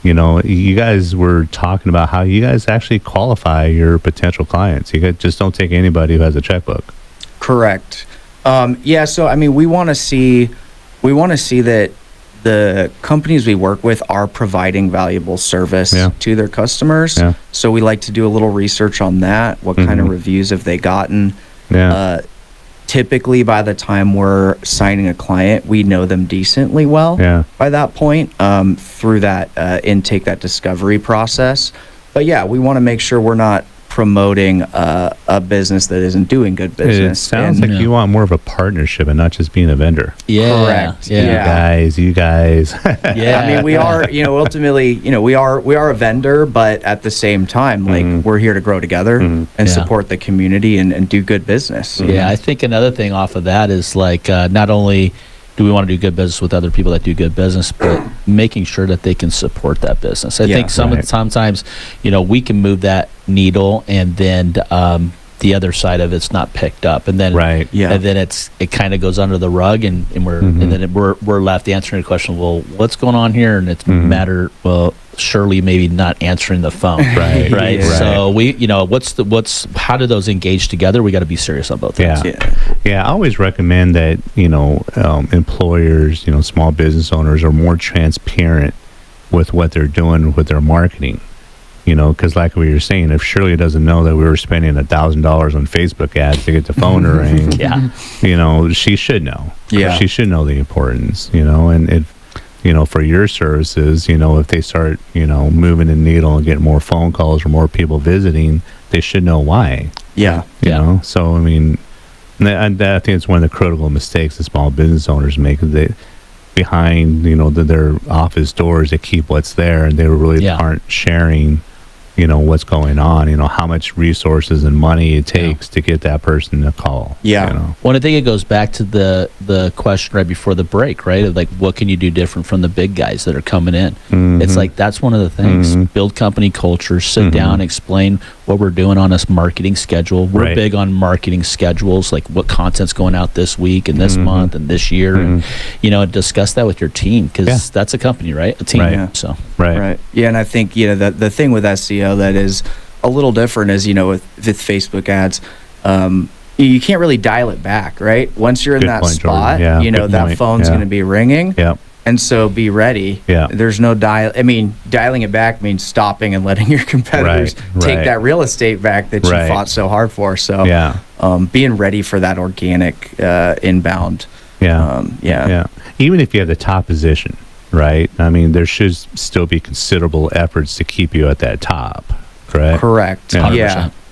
You know, you guys were talking about how you guys actually qualify your potential clients. You guys just don't take anybody who has a checkbook. Correct. Yeah. So I mean, we want to see that the companies we work with are providing valuable service to their customers. Yeah. So we like to do a little research on that. What kind of reviews have they gotten? Yeah. Typically, by the time we're signing a client, we know them decently well by that point through that intake, that discovery process. But yeah, we want to make sure we're not promoting a business that isn't doing good business. It sounds like you want more of a partnership and not just being a vendor. Yeah. Correct. Yeah. You guys. Yeah. I mean, we are, ultimately, we are a vendor, but at the same time, like we're here to grow together and support the community and do good business. Yeah. I think another thing off of that is like not only do we want to do good business with other people that do good business, but making sure that they can support that business. I think sometimes, we can move that needle and then the other side of it's not picked up, and then and then it kind of goes under the rug, and we're and then we're left answering the question. Well, what's going on here? And it's matter. Well, surely maybe not answering the phone. Right. So we, how do those engage together? We got to be serious on both things. Yeah. I always recommend that employers, small business owners are more transparent with what they're doing with their marketing. Because like we were saying, if Shirley doesn't know that we were spending $1,000 on Facebook ads to get the phone to ring, she should know. Yeah, she should know the importance. And it, for your services, if they start, moving the needle and getting more phone calls or more people visiting, they should know why. Yeah, So I mean, I think it's one of the critical mistakes that small business owners make. They behind their office doors, they keep what's there, and they really aren't sharing what's going on, how much resources and money it takes to get that person to call. Well, I think it goes back to the question right before the break, right? Of like, what can you do different from the big guys that are coming in? It's like, that's one of the things. Build company culture, sit down, explain what we're doing on this marketing schedule. We're big on marketing schedules, like what content's going out this week and this month and this year, and discuss that with your team, because that's a company, right? A team. So right. Yeah, and I think the thing with SEO that is a little different is with Facebook ads, you can't really dial it back, right? Once you're in that spot, that phone's going to be ringing. And so be ready. There's no dialing it back means stopping and letting your competitors take that real estate back that you fought so hard for. So being ready for that organic inbound. Even if you have the top position, right? I mean, there should still be considerable efforts to keep you at that top, correct? Correct.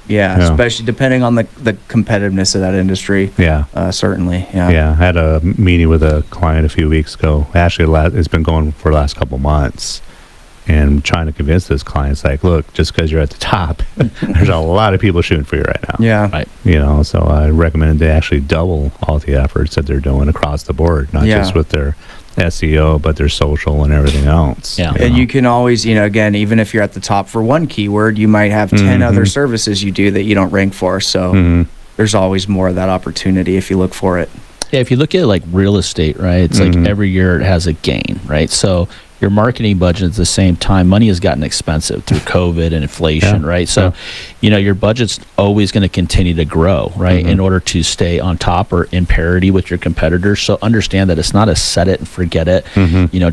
Yeah, especially depending on the competitiveness of that industry. Certainly. I had a meeting with a client a few weeks ago. Actually, it's been going for the last couple months, and trying to convince this client, like, look, just because you're at the top, there's a lot of people shooting for you right now. So I recommend they actually double all the efforts that they're doing across the board, not just with their SEO, but their social and everything else. And you can always, again, even if you're at the top for one keyword, you might have 10 other services you do that you don't rank for. So there's always more of that opportunity if you look for it. Yeah, if you look at like real estate, right, it's like every year it has a gain, right? So your marketing budget at the same time, money has gotten expensive through COVID and inflation, right? So, your budget's always going to continue to grow, right, in order to stay on top or in parity with your competitors. So understand that it's not a set it and forget it.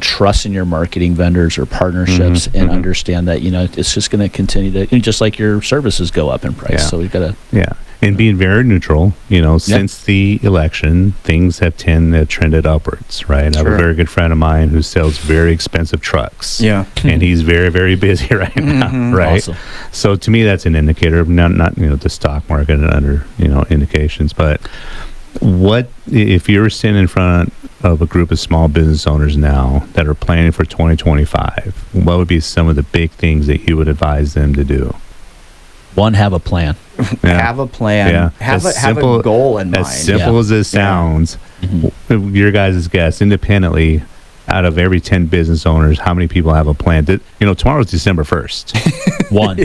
Trust in your marketing vendors or partnerships, and understand that, it's just going to continue to, just like your services go up in price. So we've got to... And being very neutral, since the election, things have trended upwards, right? I have a very good friend of mine who sells very expensive trucks. And he's very, very busy right now, right? Awesome. So to me, that's an indicator of not the stock market and other, indications. But what, if you're sitting in front of a group of small business owners now that are planning for 2025, what would be some of the big things that you would advise them to do? One, have a plan. Have a plan. Have a goal in mind. As simple as it sounds, your guys' guess, independently, out of every 10 business owners, how many people have a plan? Tomorrow's December 1st. One.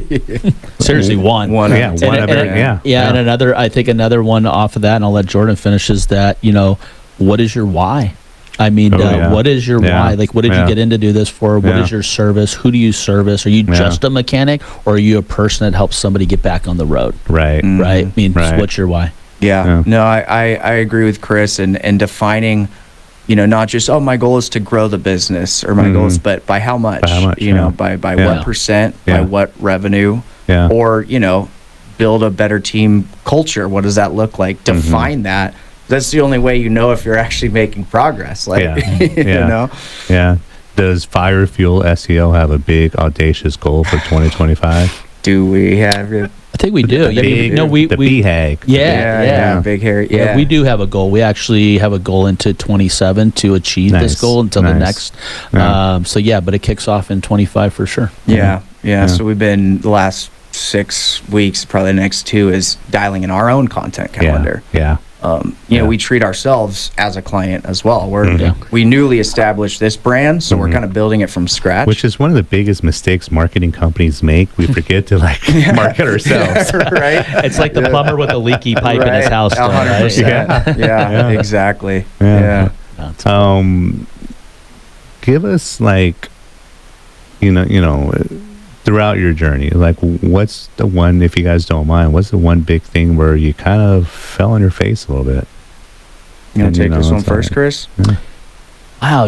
Seriously, one. And another, I think another one off of that, and I'll let Jordan finish, is that, what is your why? I mean, what is your why? Like, what did you get in to do this for? What is your service? Who do you service? Are you just a mechanic, or are you a person that helps somebody get back on the road? Right. Right. I mean, what's your why? Yeah. No, I agree with Chris and defining, not just, my goal is to grow the business or my goal is, but by how much? By what percent, by what revenue, or, build a better team culture. What does that look like? Define that. That's the only way you know if you're actually making progress. Like, Yeah. Does Fire Fuel SEO have a big audacious goal for 2025? Do we have it? I think we do. The BHAG. Yeah, big hairy. Yeah, we do have a goal. We actually have a goal into 27 to achieve this goal until the next. But it kicks off in 25 for sure. Yeah. So we've been the last 6 weeks, probably the next 2 is dialing in our own content calendar. We treat ourselves as a client as well. We newly established this brand, so we're kind of building it from scratch. Which is one of the biggest mistakes marketing companies make. We forget to market ourselves. Right? It's like the plumber with a leaky pipe in his house. 100%. Yeah, exactly. Yeah. Give us throughout your journey, what's the one, if you guys don't mind, what's the one big thing where you kind of fell on your face a little bit? You want to take this one first, Chris? Wow,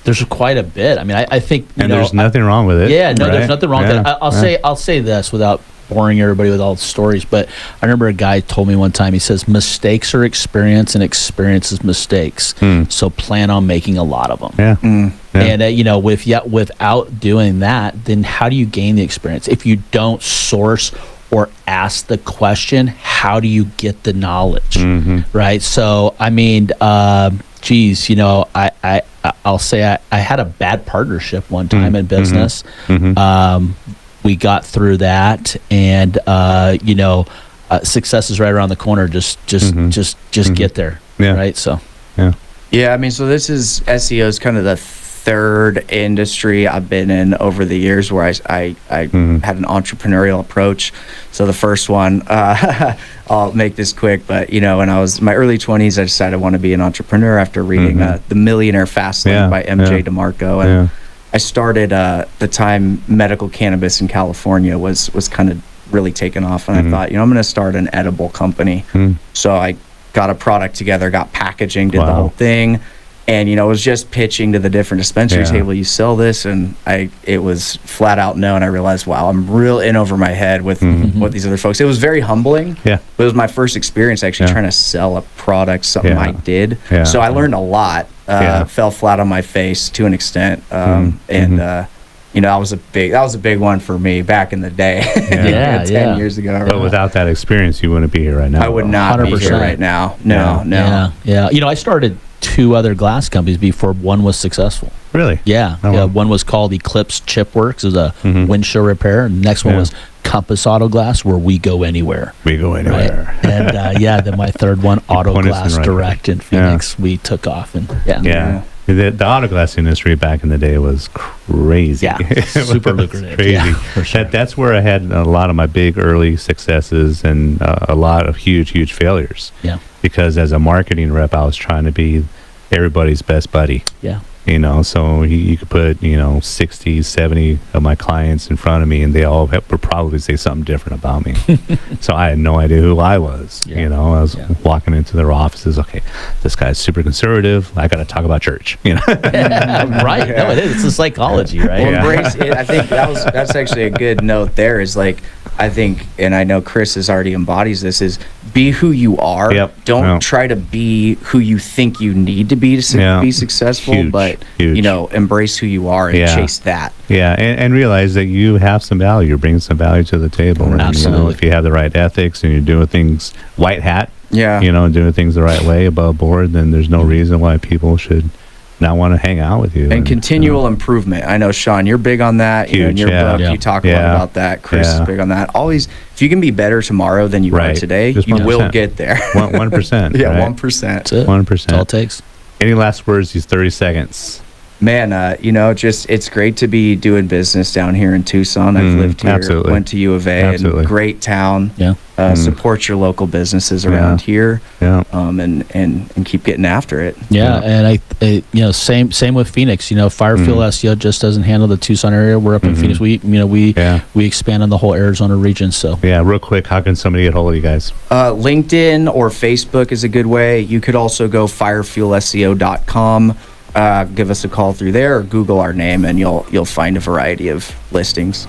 there's quite a bit. I mean, I think there's nothing wrong with it. Yeah, no, there's nothing wrong with it. I'll say this without boring everybody with all the stories, but I remember a guy told me one time, he says, mistakes are experience and experience is mistakes. So plan on making a lot of them. And without doing that, then how do you gain the experience? If you don't source or ask the question, how do you get the knowledge? Right? So I mean, I'll say I had a bad partnership one time in business. We got through that, and success is right around the corner. Just get there. Right. So yeah. I mean, so this is SEO is kind of the third industry I've been in over the years where I had an entrepreneurial approach. So the first one, I'll make this quick, but when I was in my early 20s, I decided I want to be an entrepreneur after reading The Millionaire Fast Lane by MJ DeMarco. And I started the time medical cannabis in California was kind of really taken off, and I thought, I'm going to start an edible company. So I got a product together, got packaging, did the whole thing, and was just pitching to the different dispensaries. Hey, will you sell this? And it was flat out no, and I realized, wow, I'm real in over my head with what these other folks. It was very humbling. But it was my first experience actually trying to sell a product, something I did. So I learned a lot. Fell flat on my face to an extent, that was a big one for me back in the day. 10 years ago. But without that experience, you wouldn't be here right now. I would not 100%. Be here right now. No. Yeah. I started 2 other glass companies before one was successful. Really? Yeah. One was called Eclipse Chip Works. It was a windshield repair. And the next one was Compass Auto Glass, where we go anywhere. We go anywhere. Right? And then my third one, Auto Glass Direct in Phoenix. We took off and The auto glass industry back in the day was crazy. Yeah, super lucrative. Crazy. Yeah, for sure. That's where I had a lot of my big early successes and a lot of huge failures. Yeah. Because as a marketing rep, I was trying to be everybody's best buddy. Yeah. So you could put, 60, 70 of my clients in front of me, and they all would probably say something different about me. So I had no idea who I was. I was walking into their offices. Okay, this guy's super conservative. I got to talk about church. Right? No, it is. It's a psychology, right? Well, embrace it. I think that's actually a good note. There is I think, and I know Chris has already embodies this, is be who you are. Don't try to be who you think you need to be to be successful, but embrace who you are and chase that. And realize that you have some value. You're bringing some value to the table. Absolutely. And, if you have the right ethics and you're doing things white hat, doing things the right way above board, then there's no reason why people should not want to hang out with you. And continual improvement. I know, Shawn, you're big on that. In your book, you talk a lot about that. Chris is big on that. Always, if you can be better tomorrow than you are today, you will get there. 1%. 1%. That's it. 1%. That's all it takes. Any last words? These 30 seconds. Man, it's great to be doing business down here in Tucson. I've lived here, absolutely. went to U of A, Absolutely. and great town. Yeah. Support your local businesses around here. Yeah. And keep getting after it. Yeah, and same with Phoenix. Firefield SEO just doesn't handle the Tucson area. We're up in Phoenix. We expand on the whole Arizona region. So yeah, real quick, how can somebody get hold of you guys? LinkedIn or Facebook is a good way. You could also go firefieldSEO.com. Give us a call through there, or Google our name, and you'll find a variety of listings.